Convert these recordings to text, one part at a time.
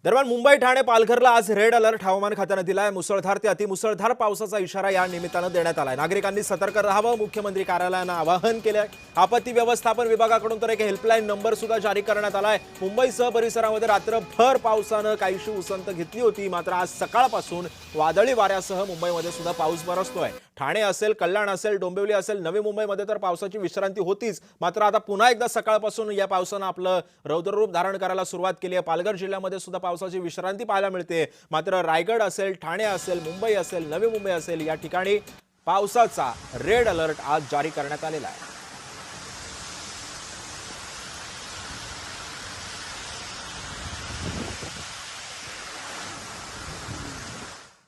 दरम्यान मुंबई, ठाणे, पालघरला आज red alert हवामान खात्याने दिलाय। मुसळधार ते अतिमुसळधार पावसाचा इशारा या निमित्तानं देण्यात आलाय। नागरिकांनी सतर्क राहावं, मुख्यमंत्री कार्यालयानं आवाहन केलंय। आपत्ती व्यवस्थापन विभागाकडून तर एक हेल्पलाईन नंबर सुद्धा जारी करण्यात आलाय। मुंबईसह परिसरामध्ये रात्रभर पावसानं काहीशी उसंत घेतली होती, मात्र आज सकाळपासून वादळी वाऱ्यासह मुंबईमध्ये सुद्धा पाऊस बरसतोय। ठाणे असेल, कल्याण असेल, डोंबिवली असेल, नवी मुंबईमध्ये तर पावसाची विश्रांती होतीच, मात्र आता पुन्हा एकदा सकाळपासून या पावसानं आपलं रौद्ररूप धारण करायला सुरुवात केली आहे। पालघर जिल्ह्यामध्ये सुद्धा पावसाची विश्रांती पाहायला मिळते, मात्र रायगड असेल, ठाणे असेल, मुंबई असेल, नवी मुंबई असेल, या ठिकाणी पावसाचा रेड अलर्ट आज जारी करण्यात आलेला आहे।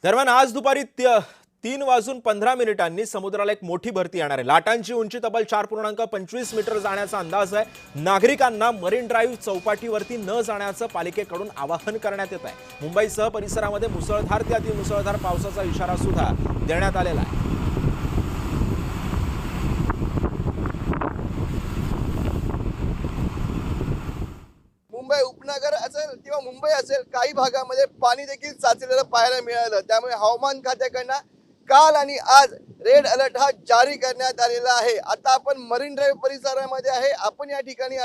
दरम्यान आज दुपारी 3:15 समुद्राला एक मोठी भरती येणार आहे। लाटांची उंची तब्बल 4.25 मीटर जाण्याचा अंदाज आहे। नागरिकांना मरीन ड्राईव्ह चौपाटीवरती न जाण्याचं पालिकेकडून आवाहन करण्यात येत आहे। मुंबईसह परिसरामध्ये मुसळधार ते अतिमुसळधार पावसाचा इशारा सुद्धा देण्यात आलेला आहे। मुंबई उपनगर असेल किंवा मुंबई असेल, काही भागामध्ये पाणी देखील साचलेलं पाहायला मिळालं। त्यामुळे हवामान खात्याकडनं काल आणि आज रेड अलर्ट हा जारी करण्यात आलेला आहे। आता आपण मरीन ड्राईव्ह परिसरामध्ये आहे। आपण या ठिकाणी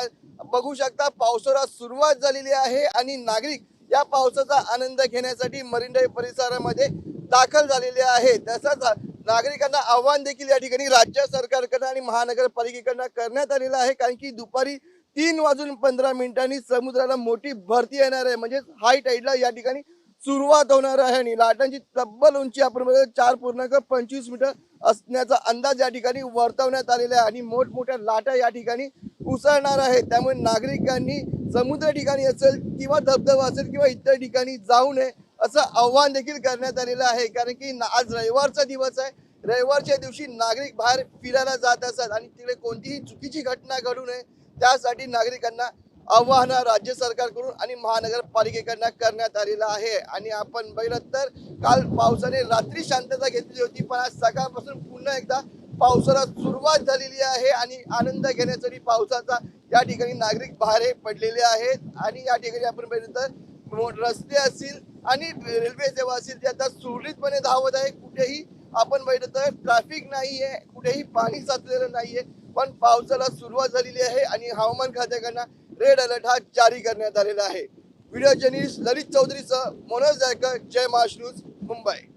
बघू शकता, पावसाला सुरुवात झालेली आहे आणि नागरिक या पावसाचा आनंद घेण्यासाठी मरीन ड्राईव्ह परिसरामध्ये दाखल झालेले आहेत। तसंच नागरिकांना आव्हान देखील या ठिकाणी राज्य सरकारकडनं आणि महानगरपालिकेकडनं करण्यात आलेलं आहे, कारण की दुपारी 3:15 समुद्राला मोठी भरती येणार आहे, म्हणजे हाय टाईडला या ठिकाणी सुरुवात होणार आहे आणि लाटांची तब्बल उंची आपण 4.25 मीटर असण्याचा अंदाज या ठिकाणी वर्तवण्यात आलेला आहे आणि मोठमोठ्या लाटा या ठिकाणी उसळणार आहेत। त्यामुळे नागरिकांनी समुद्र ठिकाणी असेल किंवा धबधबा असेल किंवा इतर ठिकाणी जाऊ नये असं आव्हान देखील करण्यात आलेलं आहे, कारण की आज रविवारचा दिवस आहे। रविवारच्या दिवशी नागरिक बाहेर फिरायला जात असतात आणि तिकडे कोणतीही चुकीची घटना घडू नये त्यासाठी नागरिकांना आवाहन राज्य सरकारकडून आणि महानगरपालिकेकडनं करण्यात आलेलं आहे। आणि आपण बघितलं तर काल पावसाने रात्री शांतता घेतली होती, पण आज सकाळपासून पुन्हा एकदा पावसाला सुरुवात झालेली आहे आणि आनंद घेण्यासाठी पावसाचा या ठिकाणी नागरिक बाहेर पडलेले आहेत। आणि या ठिकाणी आपण बघितलं तर रस्ते असतील आणि रेल्वे सेवा असेल ते आता सुरळीतपणे धावत आहे। कुठेही आपण बघितलं तर ट्रॅफिक नाहीये, कुठेही पाणी साचलेलं नाहीये, पण पावसाला सुरुवात झालेली आहे आणि हवामान खात्याकडनं रेड अलर्ट हा जारी करण्यात आलेला आहे। व्हिडिओ जर्नलिस्ट ललित चौधरीसह मनोज जायकर, जय महाराष्ट्र न्यूज, मुंबई।